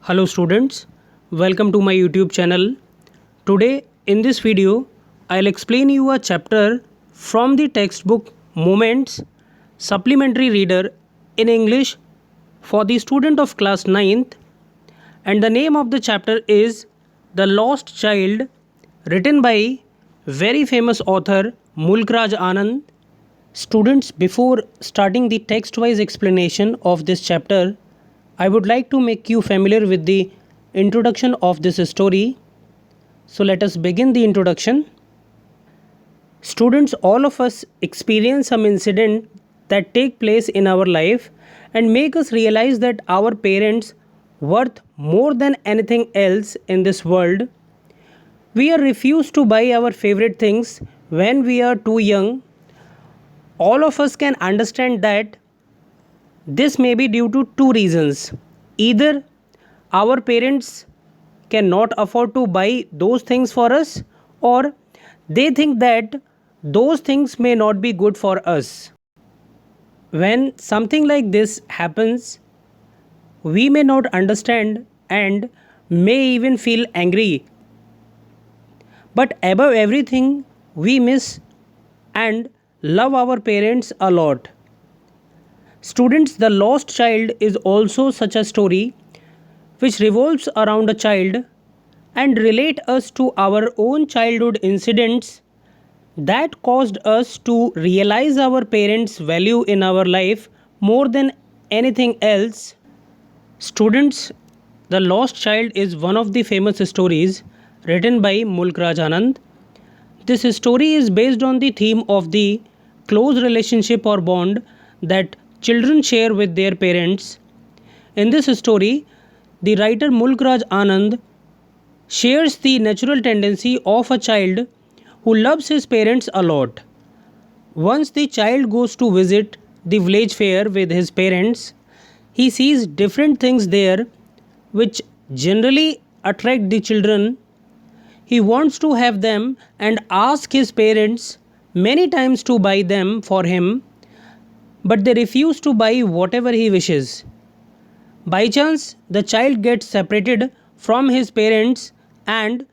Hello students, welcome to my YouTube channel. Today in this video, I'll explain you a chapter from the textbook Moments Supplementary Reader in English for the student of class 9th, and the name of the chapter is The Lost Child, written by very famous author Mulk Raj Anand. Students, before starting the text-wise explanation of this chapter, I would like to make you familiar with the introduction of this story. So let us begin the introduction. Students, all of us experience some incident that take place in our life and make us realize that our parents worth more than anything else in this world. We are refused to buy our favorite things when we are too young. All of us can understand that this may be due to two reasons. Either our parents cannot afford to buy those things for us, or they think that those things may not be good for us. When something like this happens, we may not understand and may even feel angry. But above everything, we miss and love our parents a lot. Students, The Lost Child is also such a story which revolves around a child and relate us to our own childhood incidents that caused us to realize our parents' value in our life more than anything else. Students, The Lost Child is one of the famous stories written by Mulk Raj Anand. This story is based on the theme of the close relationship or bond that children share with their parents. In this story, the writer Mulk Raj Anand shares the natural tendency of a child who loves his parents a lot. Once the child goes to visit the village fair with his parents, he sees different things there which generally attract the children. He wants to have them and asks his parents many times to buy them for him, but they refuse to buy whatever he wishes. By chance, the child gets separated from his parents and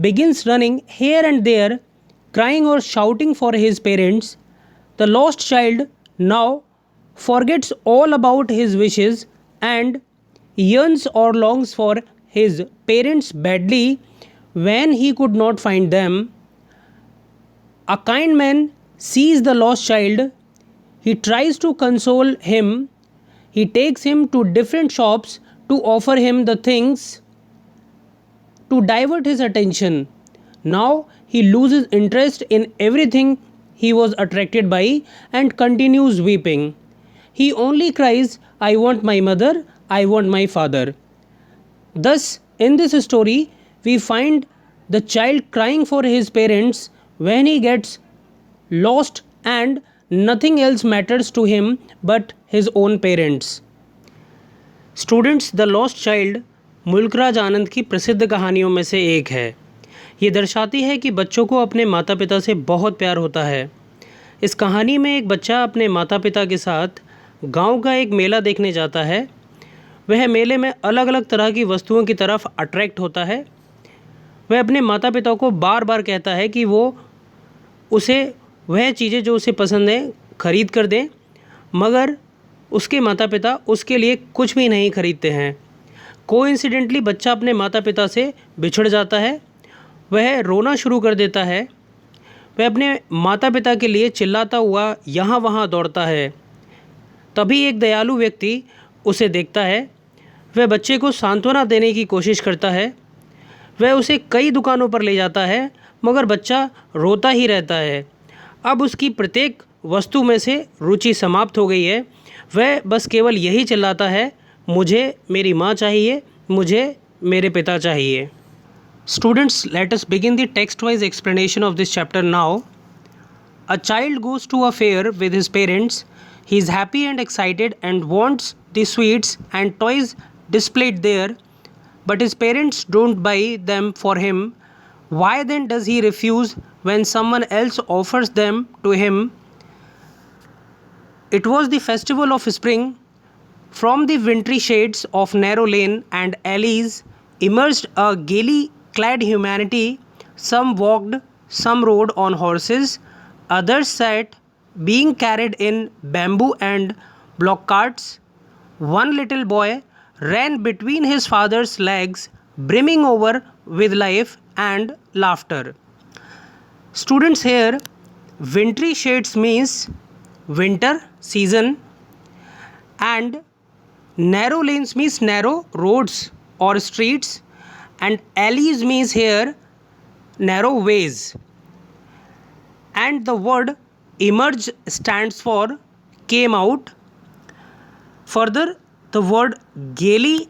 begins running here and there, crying or shouting for his parents. The lost child now forgets all about his wishes and yearns or longs for his parents badly when he could not find them. A kind man sees the lost child. He tries to console him. He takes him to different shops to offer him the things to divert his attention. Now he loses interest in everything he was attracted by and continues weeping. He only cries, "I want my mother, I want my father." Thus, in this story, we find the child crying for his parents when he gets lost and nothing else matters to him but his own parents. Students, the lost child मुल्क राज आनंद की प्रसिद्ध कहानियों में से एक है. ये दर्शाती है कि बच्चों को अपने माता पिता से बहुत प्यार होता है. इस कहानी में एक बच्चा अपने माता पिता के साथ गांव का एक मेला देखने जाता है. वह मेले में अलग अलग तरह की वस्तुओं की तरफ अट्रैक्ट होता है. वह अपने माता पिता को बार बार कहता है कि वो उसे वह चीज़ें जो उसे पसंद है ख़रीद कर दें, मगर उसके माता पिता उसके लिए कुछ भी नहीं खरीदते हैं. कोइंसिडेंटली बच्चा अपने माता पिता से बिछड़ जाता है. वह रोना शुरू कर देता है. वह अपने माता पिता के लिए चिल्लाता हुआ यहाँ वहाँ दौड़ता है. तभी एक दयालु व्यक्ति उसे देखता है. वह बच्चे को सांत्वना देने की कोशिश करता है. वह उसे कई दुकानों पर ले जाता है, मगर बच्चा रोता ही रहता है. अब उसकी प्रत्येक वस्तु में से रुचि समाप्त हो गई है. वह बस केवल यही चिल्लाता है, मुझे मेरी माँ चाहिए, मुझे मेरे पिता चाहिए. Students, let us begin the text wise explanation of this chapter now. A child goes to a fair with his parents. He is happy and excited and wants the sweets and toys displayed there, but his parents don't buy them for him. Why then does he refuse when someone else offers them to him? It was the festival of spring. From the wintry shades of narrow lane and alleys emerged a gaily clad humanity. Some walked, some rode on horses, others sat, being carried in bamboo and block carts. One little boy ran between his father's legs, brimming over with life and laughter. Students here, wintry shades means winter season, and narrow lanes means narrow roads or streets, and alleys means here narrow ways. And the word emerge stands for came out. Further, the word gaily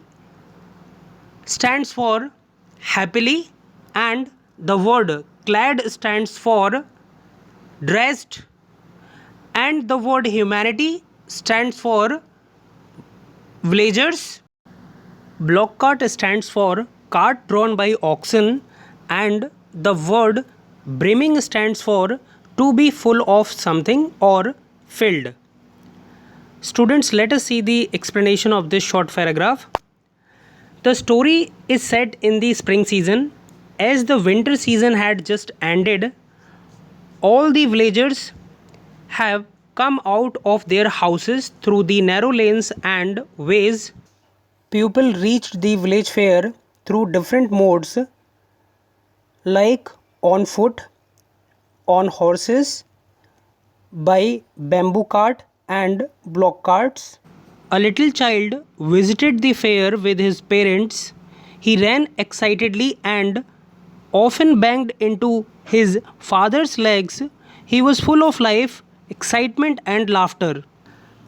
stands for happily, and the word clad stands for dressed, and the word humanity stands for villagers. Block cart stands for cart drawn by oxen, and the word brimming stands for to be full of something or filled. Students, let us see the explanation of this short paragraph. The story is set in the spring season. As the winter season had just ended, all the villagers have come out of their houses through the narrow lanes and ways. People reached the village fair through different modes like on foot, on horses, by bamboo cart and block carts. A little child visited the fair with his parents. He ran excitedly and often banged into his father's legs. He was full of life, excitement and laughter.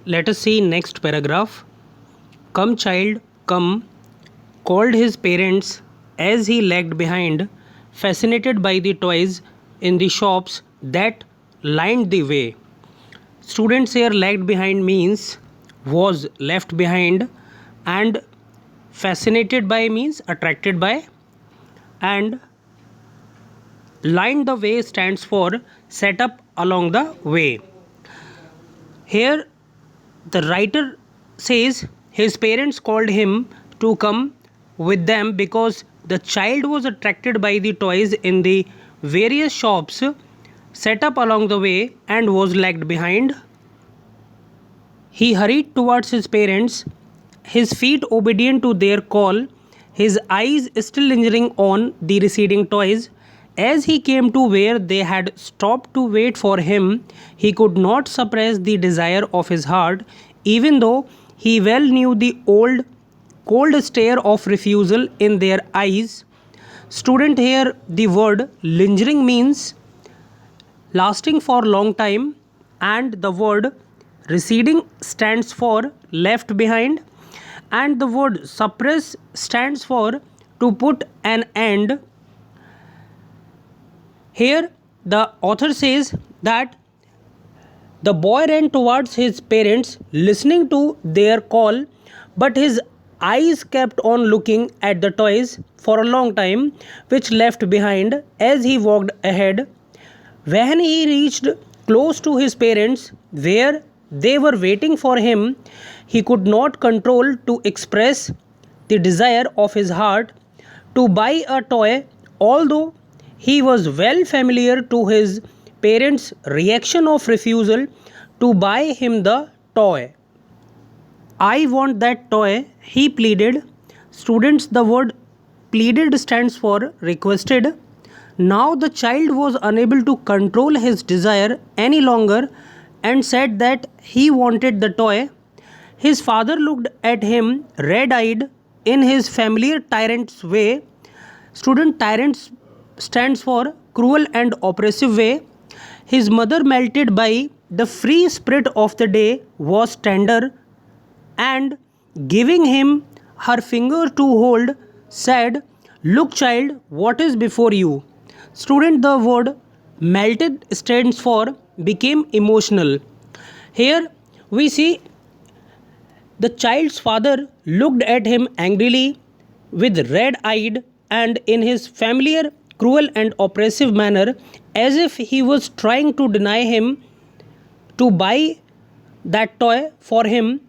Let us see next paragraph. Come child, come, called his parents as he lagged behind, fascinated by the toys in the shops that lined the way. Students here, lagged behind means was left behind, and fascinated by means attracted by, and lined the way stands for set up along the way. Here the writer says his parents called him to come with them because the child was attracted by the toys in the various shops set up along the way and was lagged behind. He hurried towards his parents, his feet obedient to their call, his eyes still lingering on the receding toys. As he came to where they had stopped to wait for him, he could not suppress the desire of his heart, even though he well knew the old cold stare of refusal in their eyes. Student, here the word lingering means lasting for long time, and the word receding stands for left behind, and the word suppress stands for to put an end. Here the author says that the boy ran towards his parents listening to their call, but his eyes kept on looking at the toys for a long time, which left behind as he walked ahead. When he reached close to his parents, where they were waiting for him, he could not control to express the desire of his heart to buy a toy, although he was well familiar to his parents' reaction of refusal to buy him the toy. I want that toy, he pleaded. Students, the word pleaded stands for requested. Now the child was unable to control his desire any longer and said that he wanted the toy. His father looked at him red eyed in his familiar tyrant's way. Student, tyrant stands for cruel and oppressive way. His mother, melted by the free spirit of the day, was tender and giving him her finger to hold, said, "Look, child, what is before you?" Student, the word melted stands for became emotional. Here we see the child's father looked at him angrily with red eyed and in his familiar cruel and oppressive manner, as if he was trying to deny him to buy that toy for him.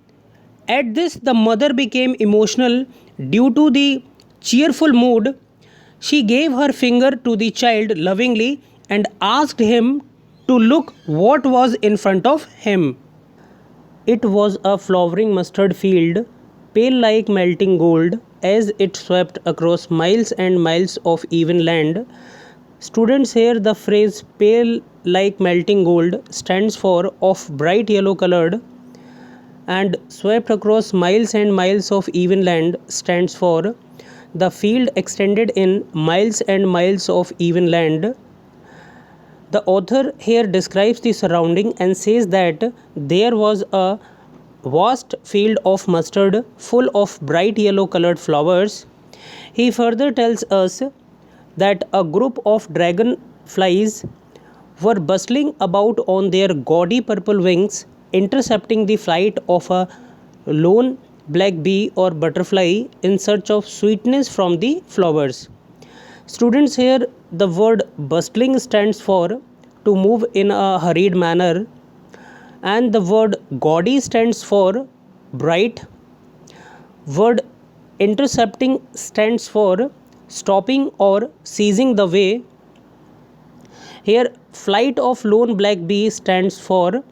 At this, the mother became emotional due to the cheerful mood. She gave her finger to the child lovingly and asked him to look what was in front of him. It was a flowering mustard field, pale like melting gold, as it swept across miles and miles of even land. Students hear the phrase pale like melting gold stands for of bright yellow colored, and swept across miles and miles of even land stands for the field extended in miles and miles of even land. The author here describes the surrounding and says that there was a vast field of mustard full of bright yellow colored flowers. He further tells us that a group of dragonflies were bustling about on their gaudy purple wings, intercepting the flight of a lone black bee or butterfly in search of sweetness from the flowers. Students here, the word bustling stands for to move in a hurried manner, and the word gaudy stands for bright. Word intercepting stands for stopping or seizing the way. Here, flight of lone black bee stands for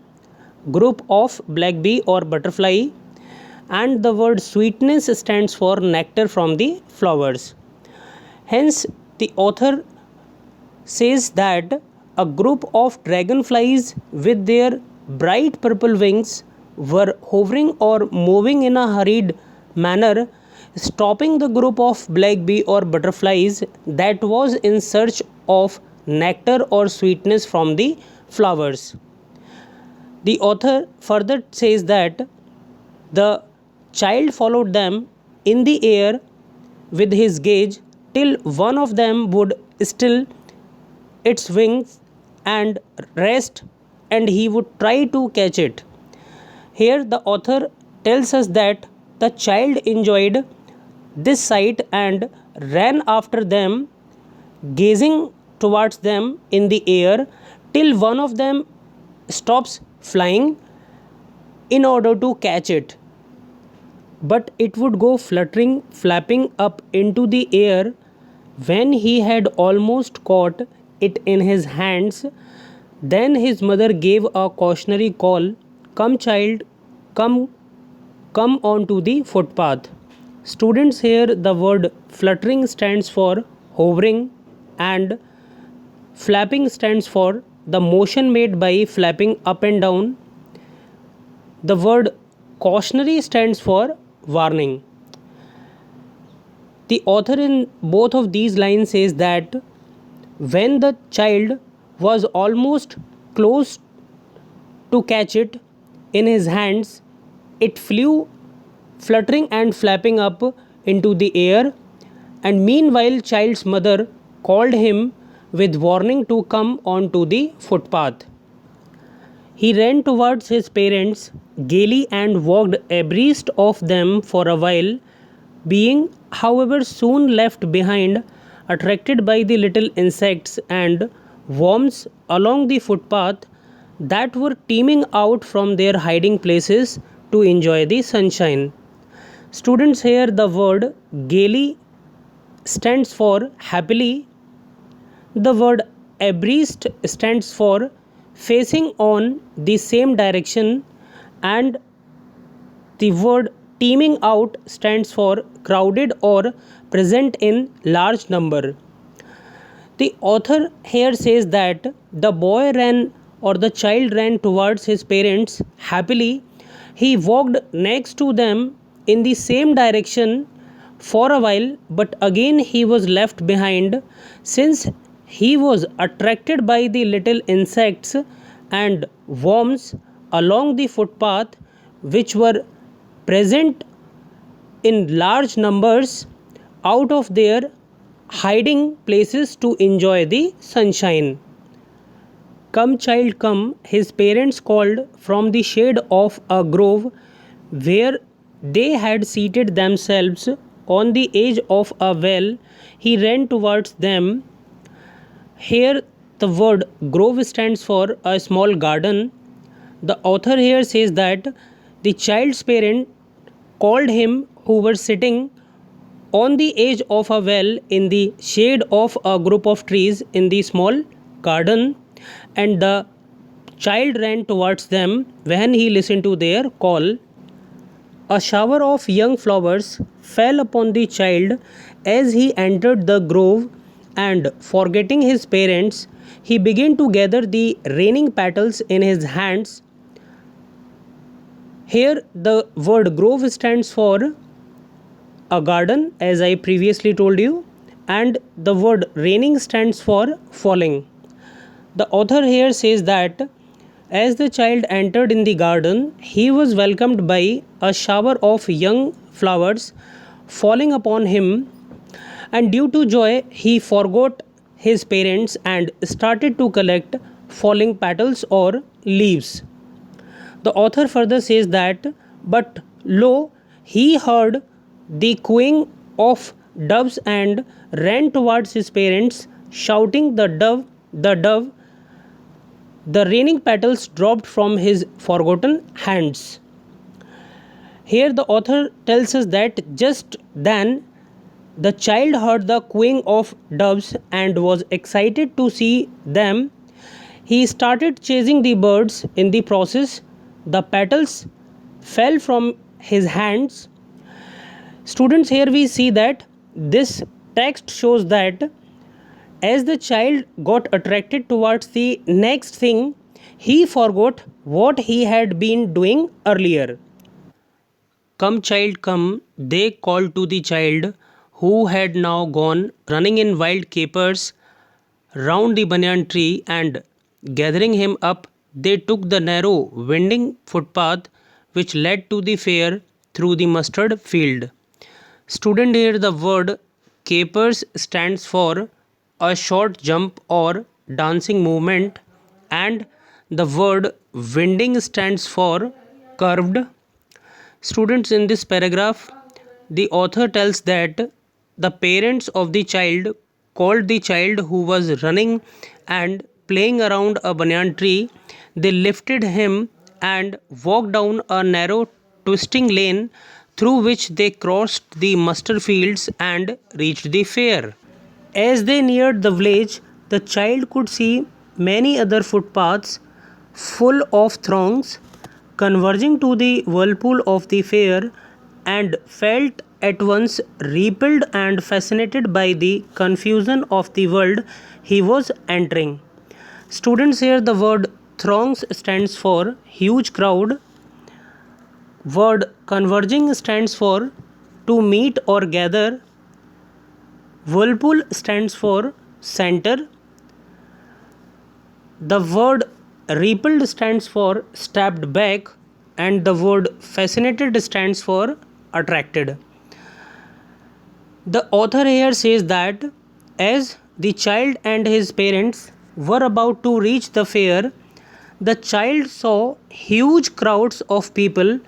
group of black bee or butterfly, and the word sweetness stands for nectar from the flowers. Hence, the author says that a group of dragonflies with their bright purple wings were hovering or moving in a hurried manner, stopping the group of black bee or butterflies that was in search of nectar or sweetness from the flowers. The author further says that the child followed them in the air with his gaze till one of them would still its wings and rest, and he would try to catch it. Here, the author tells us that the child enjoyed this sight and ran after them, gazing towards them in the air till one of them stops flying in order to catch it. But it would go fluttering, flapping up into the air. When he had almost caught it in his hands, then his mother gave a cautionary call, "Come, child, come, come onto the footpath." Students hear the word fluttering stands for hovering, and flapping stands for the motion made by flapping up and down. The word cautionary stands for warning. The author in both of these lines says that when the child was almost close to catch it in his hands, it flew fluttering and flapping up into the air, and meanwhile child's mother called him with warning to come onto the footpath. He ran towards his parents gaily and walked abreast of them for a while, being, however, soon left behind, attracted by the little insects and worms along the footpath that were teeming out from their hiding places to enjoy the sunshine. Students hear the word gaily stands for happily. The word abreast stands for facing on the same direction, and the word teeming out stands for crowded or present in large number. The author here says that the boy ran or the child ran towards his parents happily. He walked next to them in the same direction for a while, but again he was left behind since he was attracted by the little insects and worms along the footpath, which were present in large numbers out of their hiding places to enjoy the sunshine. "Come, child, come," his parents called from the shade of a grove where they had seated themselves on the edge of a well. He ran towards them. Here, the word grove stands for a small garden. The author here says that the child's parent called him who were sitting on the edge of a well in the shade of a group of trees in the small garden, and the child ran towards them when he listened to their call. A shower of young flowers fell upon the child as he entered the grove, and forgetting his parents, he began to gather the raining petals in his hands. Here, the word grove stands for a garden, as I previously told you, and the word raining stands for falling. The author here says that as the child entered in the garden, he was welcomed by a shower of young flowers falling upon him, and due to joy, he forgot his parents and started to collect falling petals or leaves. The author further says that, but lo, he heard the cooing of doves and ran towards his parents, shouting, the dove, the raining petals dropped from his forgotten hands. Here, the author tells us that just then the child heard the cooing of doves and was excited to see them. He started chasing the birds. In the process, the petals fell from his hands. Students, here we see that this text shows that as the child got attracted towards the next thing, he forgot what he had been doing earlier. Come, child, come, they called to the child, who had now gone running in wild capers round the banyan tree, and gathering him up, they took the narrow, winding footpath which led to the fair through the mustard field. Student, here the word capers stands for a short jump or dancing movement, and the word winding stands for curved. Students, in this paragraph, the author tells that the parents of the child called the child who was running and playing around a banyan tree. They lifted him and walked down a narrow twisting lane through which they crossed the mustard fields and reached the fair. As they neared the village, the child could see many other footpaths full of throngs converging to the whirlpool of the fair, and felt at once repelled and fascinated by the confusion of the world he was entering. Students, here the word throngs stands for huge crowd. Word converging stands for to meet or gather. Whirlpool stands for center. The word repelled stands for stepped back, and the word fascinated stands for attracted. The author here says that as the child and his parents were about to reach the fair, the child saw huge crowds of people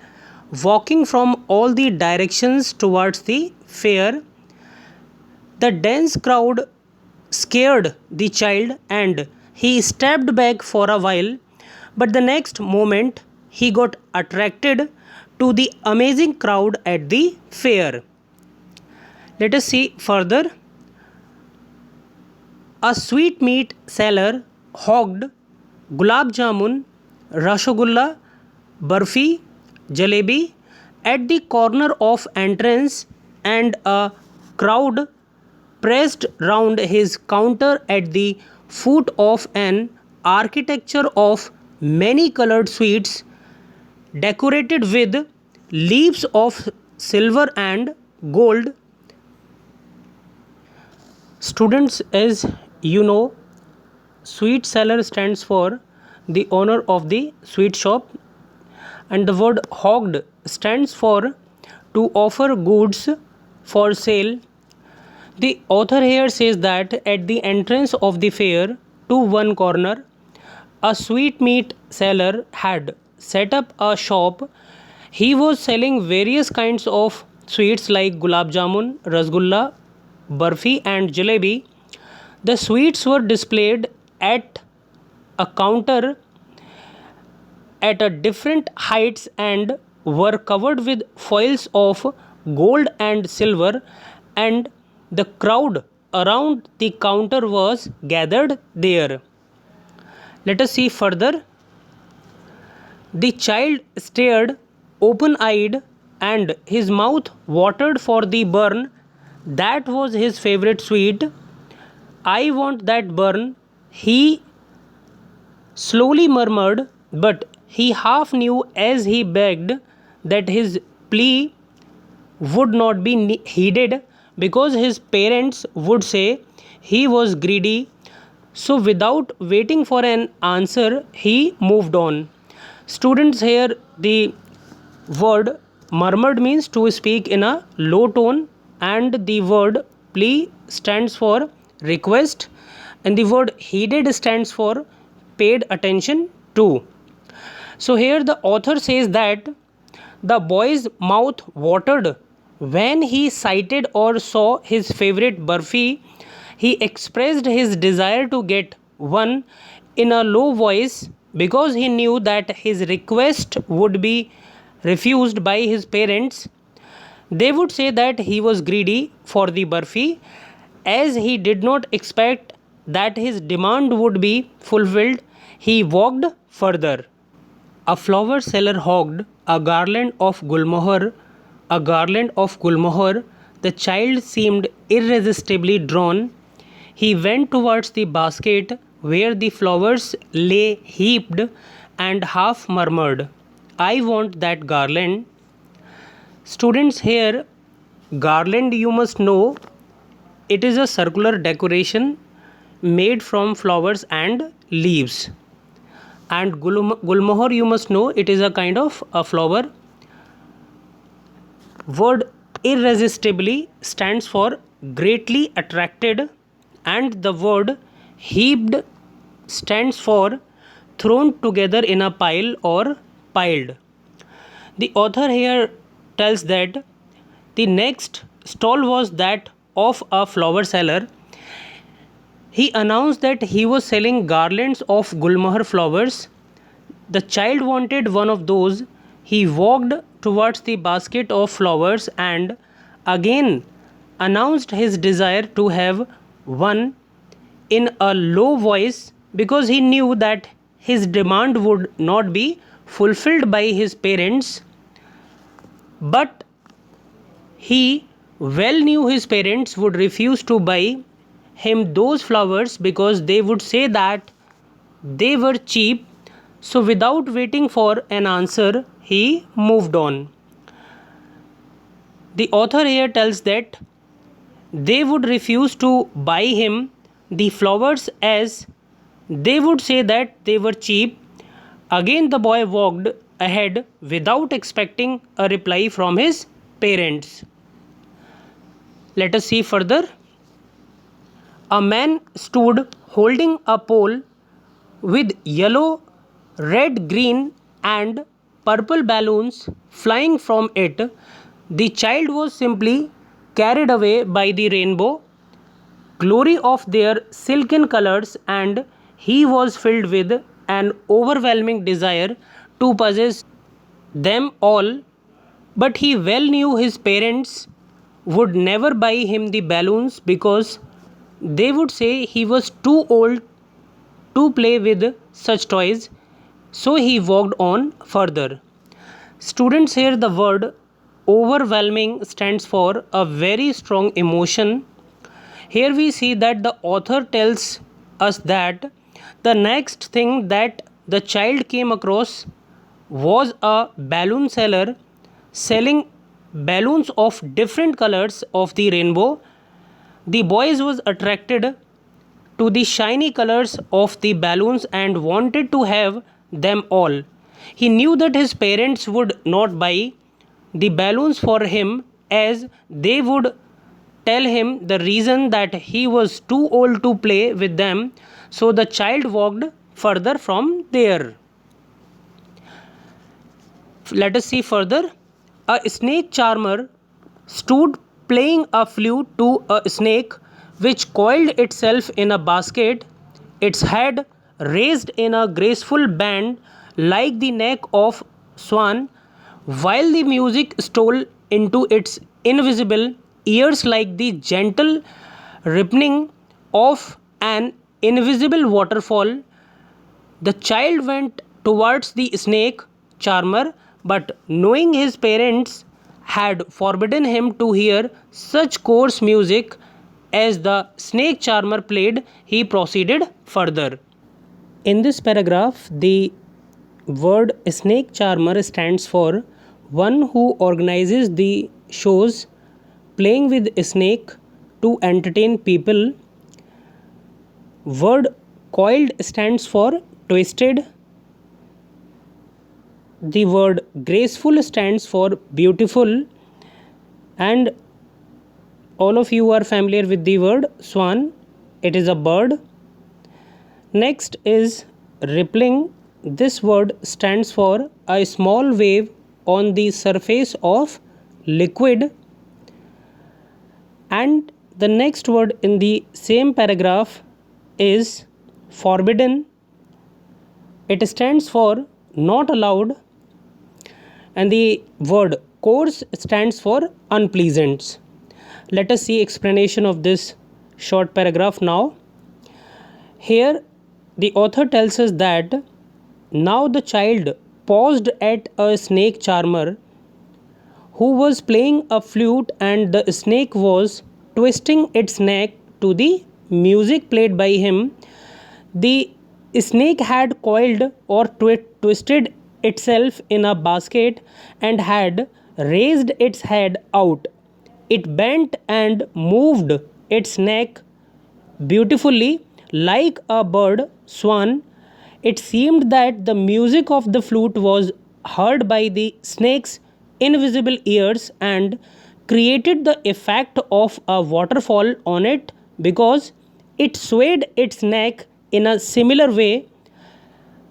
walking from all the directions towards the fair. The dense crowd scared the child and he stepped back for a while, but the next moment he got attracted to the amazing crowd at the fair. Let us see further. A sweetmeat seller hawked gulab jamun, rasgulla, barfi, jalebi at the corner of entrance, and a crowd pressed round his counter at the foot of an architecture of many colored sweets decorated with leaves of silver and gold. Students, as you know, sweet seller stands for the owner of the sweet shop, and the word hawked stands for to offer goods for sale. The author here says that at the entrance of the fair, to one corner, a sweetmeat seller had set up a shop. He was selling various kinds of sweets like gulab jamun, rasgulla, barfi, and jalebi. The sweets were displayed at a counter at a different heights and were covered with foils of gold and silver, and the crowd around the counter was gathered there. Let us see further. The child stared open eyed, and his mouth watered for the burn. That was his favorite sweet. I want that burn, he slowly murmured, but he half knew as he begged that his plea would not be heeded because his parents would say he was greedy. So, without waiting for an answer, he moved on. Students, here the word murmured means to speak in a low tone, and the word plea stands for request, and the word heeded stands for paid attention to. So, here the author says that the boy's mouth watered when he sighted or saw his favorite burfi. He expressed his desire to get one in a low voice because he knew that his request would be refused by his parents. They would say that he was greedy for the burfi, as he did not expect that his demand would be fulfilled. He walked further. A flower seller hogged a garland of gulmohar. A garland of gulmohar. The child seemed irresistibly drawn. He went towards the basket where the flowers lay heaped and half murmured, I want that garland. Students, here garland, you must know, it is a circular decoration made from flowers and leaves. And gulmohar, you must know, it is a kind of a flower. Word irresistibly stands for greatly attracted, and the word heaped stands for thrown together in a pile or piled. The author here tells that the next stall was that of a flower seller. He announced that he was selling garlands of gulmohar flowers. The child wanted one of those. He walked towards the basket of flowers and again announced his desire to have one in a low voice because he knew that his demand would not be fulfilled by his parents. But he well knew his parents would refuse to buy him those flowers because they would say that they were cheap. So, without waiting for an answer, he moved on. The author here tells that they would refuse to buy him the flowers as they would say that they were cheap. Again, the boy walked ahead without expecting a reply from his parents. Let us see further. A man stood holding a pole with yellow, red, green, and purple balloons flying from it. The child was simply carried away by the rainbow glory of their silken colors, and he was filled with an overwhelming desire to possess them all. But he well knew his parents would never buy him the balloons because they would say he was too old to play with such toys. So he walked on further. Students, here the word overwhelming stands for a very strong emotion. Here we see that the author tells us that the next thing that the child came across was a balloon seller selling balloons of different colors of the rainbow. The boy was attracted to the shiny colors of the balloons and wanted to have them all. He knew that his parents would not buy the balloons for him as they would tell him the reason that he was too old to play with them. So the child walked further from there. Let us see further. A snake charmer stood playing a flute to a snake which coiled itself in a basket, its head raised in a graceful band like the neck of swan. while the music stole into its invisible ears like the gentle rippling of an invisible waterfall. The child went towards the snake charmer, but knowing his parents had forbidden him to hear such coarse music as the snake charmer played, he proceeded further. In this paragraph, the word snake charmer stands for one who organizes the shows playing with snake to entertain people. Word coiled stands for twisted. The word graceful stands for beautiful, and all of you are familiar with the word swan. It is a bird. Next is rippling. This word stands for a small wave on the surface of liquid. And the next word in the same paragraph is forbidden. It stands for not allowed, and the word coarse stands for unpleasant. Let us see explanation of this short paragraph now. Here the author tells us that now the child paused at a snake charmer who was playing a flute, and the snake was twisting its neck to the music played by him. The snake had coiled or twisted itself in a basket and had raised its head out. It bent and moved its neck beautifully like a bird swan. It seemed that the music of the flute was heard by the snake's invisible ears and created the effect of a waterfall on it because it swayed its neck in a similar way.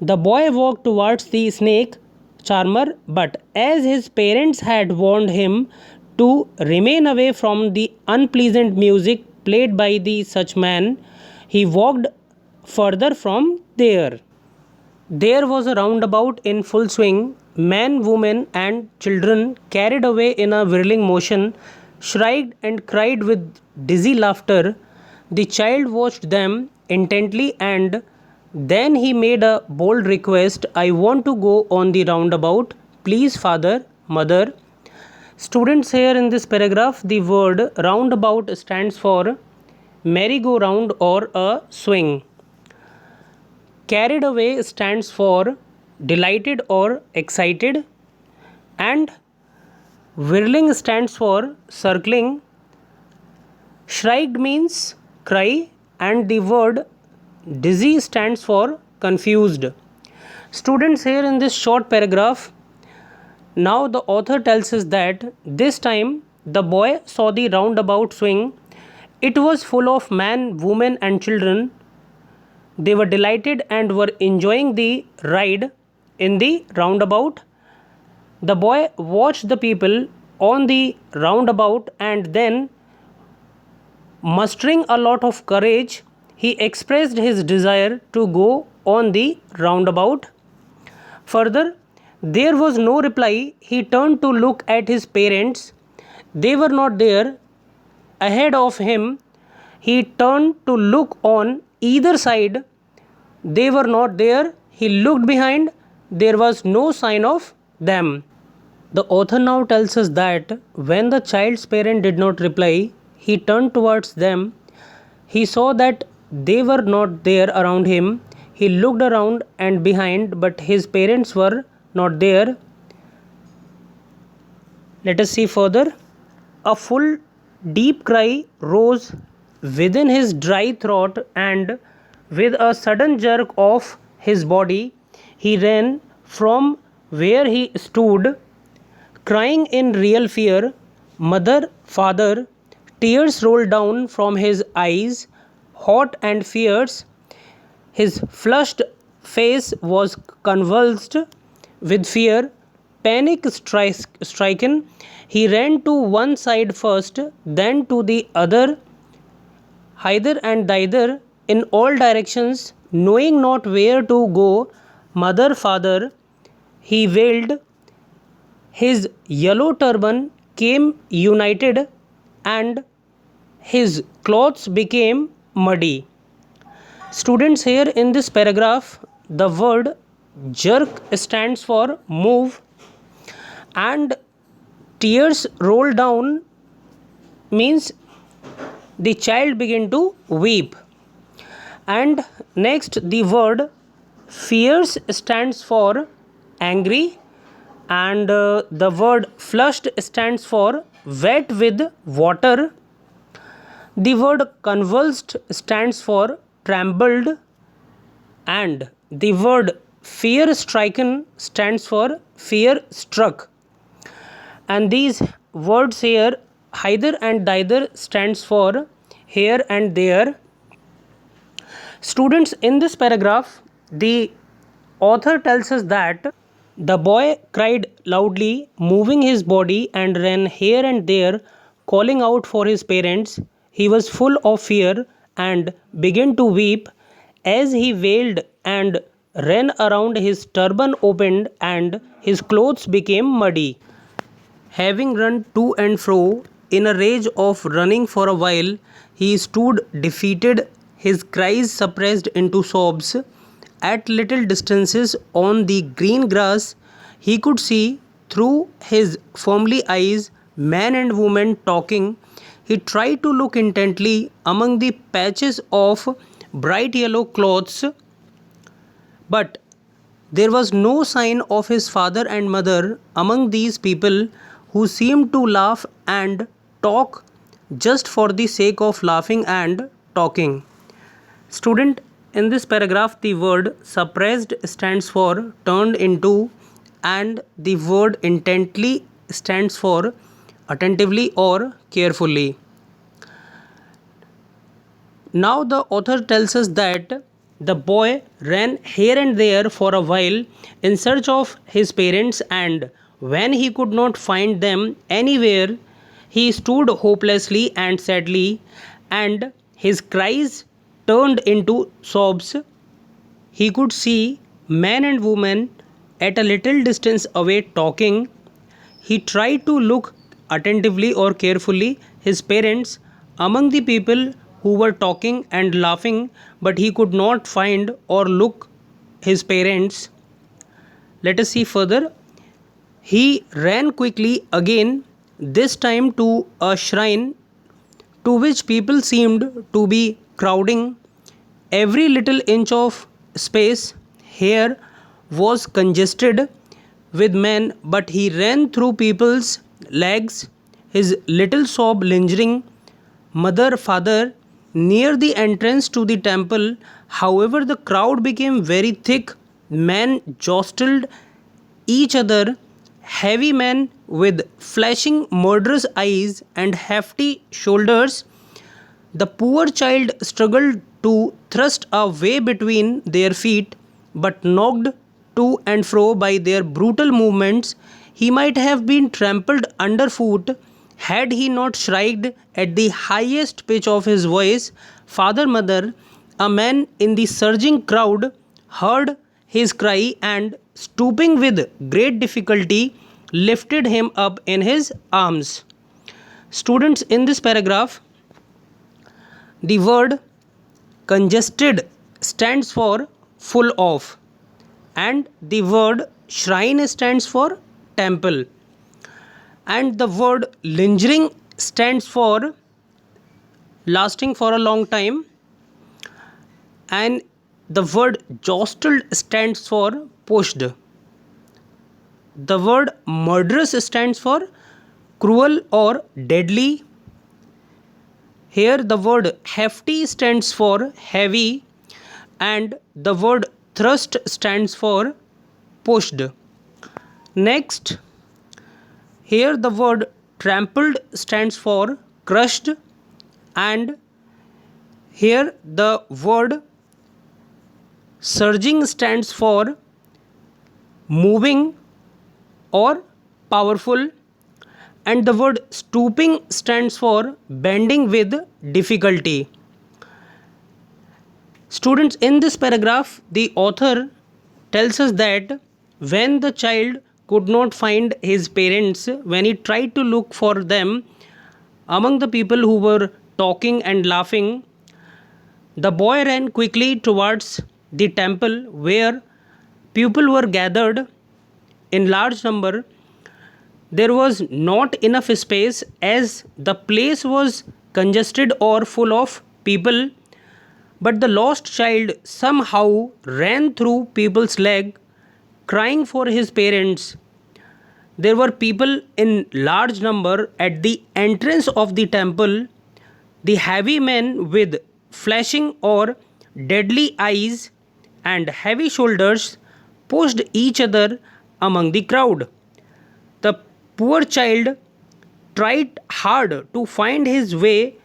The boy walked towards the snake charmer, but as his parents had warned him to remain away from the unpleasant music played by the such man, he walked further from there. There was a roundabout in full swing. Men, women, and children, carried away in a whirling motion, shrieked and cried with dizzy laughter. The child watched them intently, and then he made a bold request. I want to go on the roundabout. Please, father, mother. Students, here in this paragraph, the word roundabout stands for merry-go-round or a swing. Carried away stands for delighted or excited, and whirling stands for circling. Shrieked means cry, and the word dizzy stands for confused. Students, here in this short paragraph, now the author tells us that this time the boy saw the roundabout swing. It was full of men, women, and children. They were delighted and were enjoying the ride in the roundabout. The boy watched the people on the roundabout, and then, mustering a lot of courage, he expressed his desire to go on the roundabout. Further, there was no reply. He turned to look at his parents. They were not there. Ahead of him, he turned to look on either side. They were not there. He looked behind. There was no sign of them. The author now tells us that when the child's parent did not reply, he turned towards them. He saw that they were not there around him. He looked around and behind, but his parents were not there. Let us see further. A full, deep cry rose within his dry throat, and with a sudden jerk of his body, he ran from where he stood, crying in real fear, Mother, Father. Tears rolled down from his eyes, hot and fierce. His flushed face was convulsed with fear. Panic stricken, he ran to one side first, then to the other, hither and thither, in all directions, knowing not where to go. Mother, father, he wailed. His yellow turban came united and his clothes became muddy. Students, here in this paragraph, the word jerk stands for move, and tears roll down means the child began to weep. And next, the word fierce stands for angry, and the word flushed stands for wet with water. The word convulsed stands for trembled, and the word fear stricken stands for fear struck. And these words here, hither and thither, stands for here and there. Students, in this paragraph, the author tells us that the boy cried loudly, moving his body, and ran here and there, calling out for his parents. He was full of fear and began to weep as he wailed and ran around. His turban opened and his clothes became muddy. Having run to and fro in a rage of running for a while, he stood defeated, his cries suppressed into sobs. At little distances on the green grass, he could see through his filmy eyes man and woman talking. He tried to look intently among the patches of bright yellow clothes, but there was no sign of his father and mother among these people who seemed to laugh and talk just for the sake of laughing and talking. Student, in this paragraph, the word suppressed stands for turned into, and the word intently stands for attentively or carefully. Now, the author tells us that the boy ran here and there for a while in search of his parents, and when he could not find them anywhere, he stood hopelessly and sadly, and his cries turned into sobs. He could see man and woman at a little distance away talking. He tried to look attentively or carefully his parents among the people who were talking and laughing, but he could not find or look his parents. Let us see further. He ran quickly again, this time to a shrine to which people seemed to be crowding. Every little inch of space here was congested with men, but he ran through people's legs, his little sob lingering. Mother, father, near the entrance to the temple. However, the crowd became very thick. Men jostled each other, heavy men with flashing murderous eyes and hefty shoulders. The poor child struggled to thrust a way between their feet, but knocked to and fro by their brutal movements, he might have been trampled underfoot had he not shrieked at the highest pitch of his voice. Father, mother, a man in the surging crowd heard his cry and, stooping with great difficulty, lifted him up in his arms. Students, in this paragraph, the word congested stands for full of, and the word shrine stands for temple, and the word lingering stands for lasting for a long time, and the word jostled stands for pushed. The word murderous stands for cruel or deadly. Here the word hefty stands for heavy, and the word thrust stands for pushed. Next, here the word trampled stands for crushed, and here the word surging stands for moving or powerful, and the word stooping stands for bending with difficulty. Students, in this paragraph, the author tells us that when the child could not find his parents when he tried to look for them among the people who were talking and laughing. The boy ran quickly towards the temple where people were gathered in large number. There was not enough space as the place was congested or full of people, but the lost child somehow ran through people's leg crying for his parents. There were people in large number at the entrance of the temple. The heavy men with flashing or deadly eyes and heavy shoulders pushed each other among the crowd. The poor child tried hard to find his way,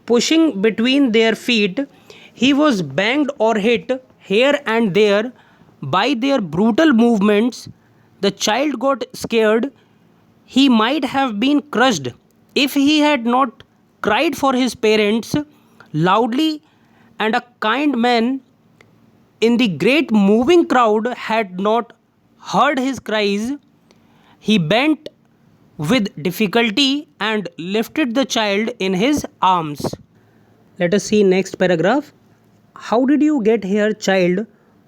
pushing between their feet. He was banged or hit here and there by their brutal movements. The child got scared. He might have been crushed if he had not cried for his parents loudly, and a kind man in the great moving crowd had not heard his cries. He bent with difficulty and lifted the child in his arms. Let us see next paragraph. How did you get here, child?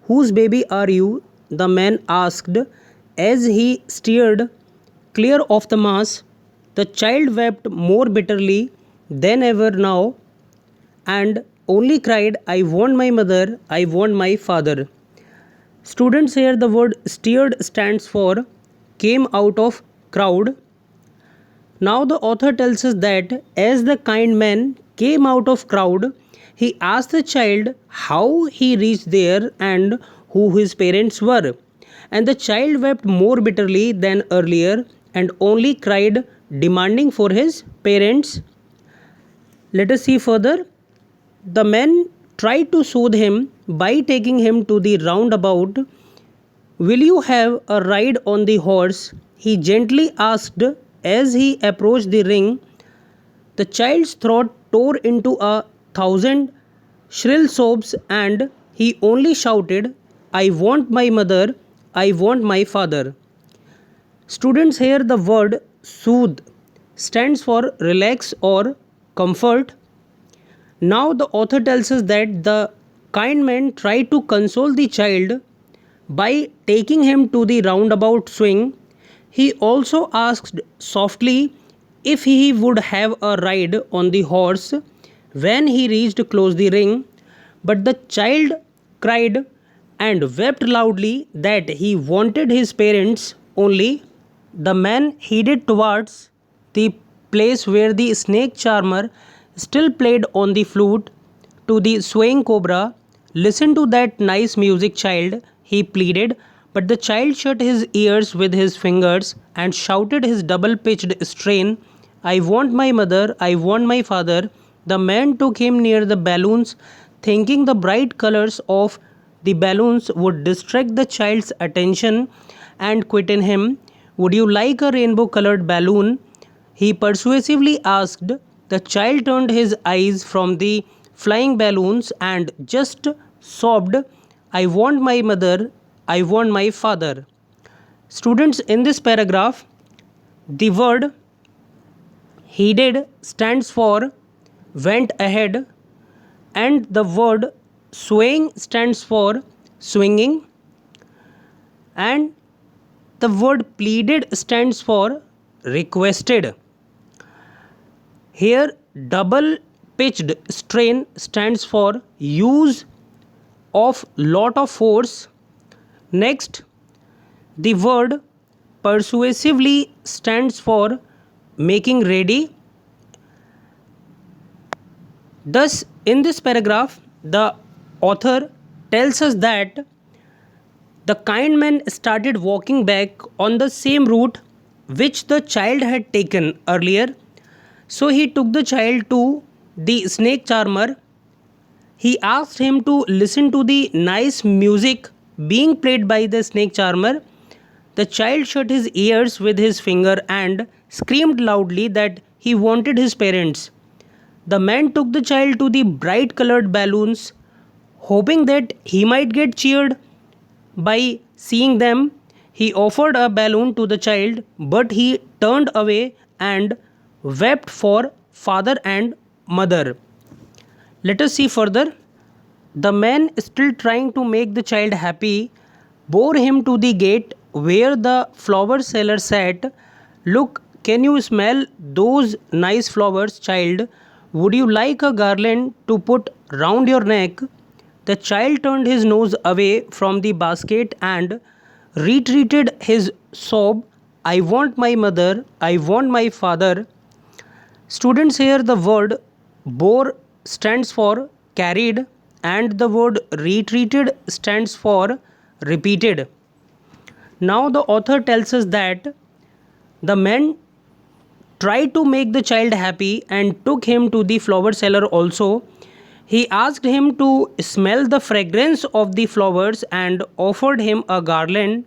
Whose baby are you? The man asked as he steered clear of the mass. The child wept more bitterly than ever now and only cried, I want my mother, I want my father. Students, here the word steered stands for came out of crowd. Now the author tells us that as the kind man came out of crowd, he asked the child how he reached there and who his parents were. And the child wept more bitterly than earlier and only cried, demanding for his parents. Let us see further. The man tried to soothe him by taking him to the roundabout. Will you have a ride on the horse? He gently asked as he approached the ring. The child's throat tore into a thousand shrill sobs and he only shouted, I want my mother, I want my father. Students, here the word soothe stands for relax or comfort. Now the author tells us that the kind man tried to console the child by taking him to the roundabout swing. He also asked softly if he would have a ride on the horse when he reached close the ring, but the child cried and wept loudly that he wanted his parents only. The man headed towards the place where the snake charmer still played on the flute to the swaying cobra. Listen to that nice music, child, he pleaded, but the child shut his ears with his fingers and shouted his double pitched strain, I want my mother, I want my father. The man took him near the balloons, thinking the bright colors of the balloons would distract the child's attention and quieten him. Would you like a rainbow colored balloon? He persuasively asked. The child turned his eyes from the flying balloons and just sobbed, I want my mother, I want my father. Students, in this paragraph, the word heeded stands for went ahead, and the word swaying stands for swinging, and the word pleaded stands for requested. Here double pitched strain stands for use of lot of force. Next, the word persuasively stands for making ready. Thus, in this paragraph, the author tells us that the kind man started walking back on the same route which the child had taken earlier. So he took the child to the snake charmer. He asked him to listen to the nice music being played by the snake charmer. The child shut his ears with his finger and screamed loudly that he wanted his parents. The man took the child to the bright colored balloons, hoping that he might get cheered by seeing them. He offered a balloon to the child, but he turned away and wept for father and mother. Let us see further. The man, still trying to make the child happy, bore him to the gate where the flower seller sat. Look, can you smell those nice flowers, child? Would you like a garland to put round your neck? The child turned his nose away from the basket and retreated his sob, I want my mother, I want my father. Students, here the word bore stands for carried and the word retreated stands for repeated. Now the author tells us that the man tried to make the child happy and took him to the flower seller also. He asked him to smell the fragrance of the flowers and offered him a garland.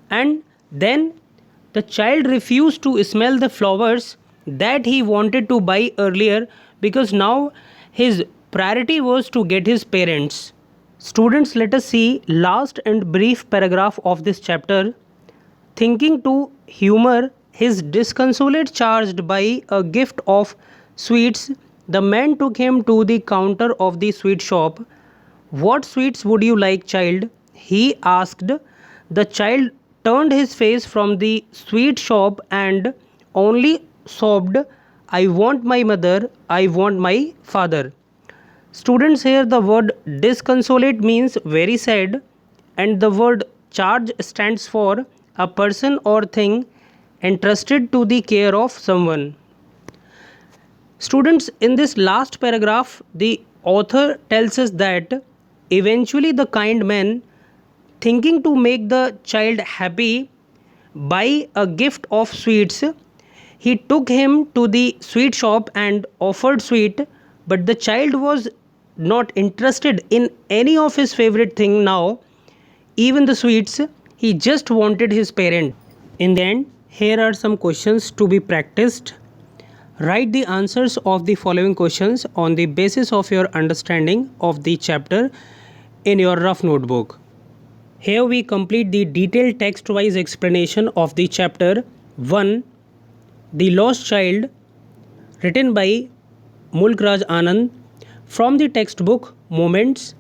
And then the child refused to smell the flowers that he wanted to buy earlier because now his priority was to get his parents. Students, let us see last and brief paragraph of this chapter. Thinking to humor his disconsolate charged by a gift of sweets, the man took him to the counter of the sweet shop. What sweets would you like, child? He asked. The child turned his face from the sweet shop and only sobbed, I want my mother, I want my father. Students, here the word disconsolate means very sad, and the word charge stands for a person or thing entrusted to the care of someone. Students, in this last paragraph, the author tells us that eventually the kind man, thinking to make the child happy by a gift of sweets, he took him to the sweet shop and offered sweet, but the child was not interested in any of his favorite thing now, even the sweets. He just wanted his parent. In the end, here are some questions to be practiced. Write the answers of the following questions on the basis of your understanding of the chapter in your rough notebook. Here we complete the detailed text-wise explanation of the chapter 1, The Lost Child, written by Mulk Raj Anand from the textbook Moments.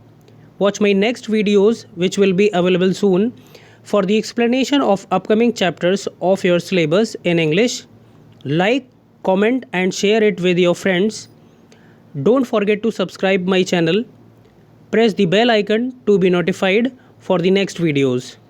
Watch my next videos which will be available soon for the explanation of upcoming chapters of your syllabus in English. Like, comment and share it with your friends. Don't forget to subscribe my channel. Press the bell icon to be notified for the next videos.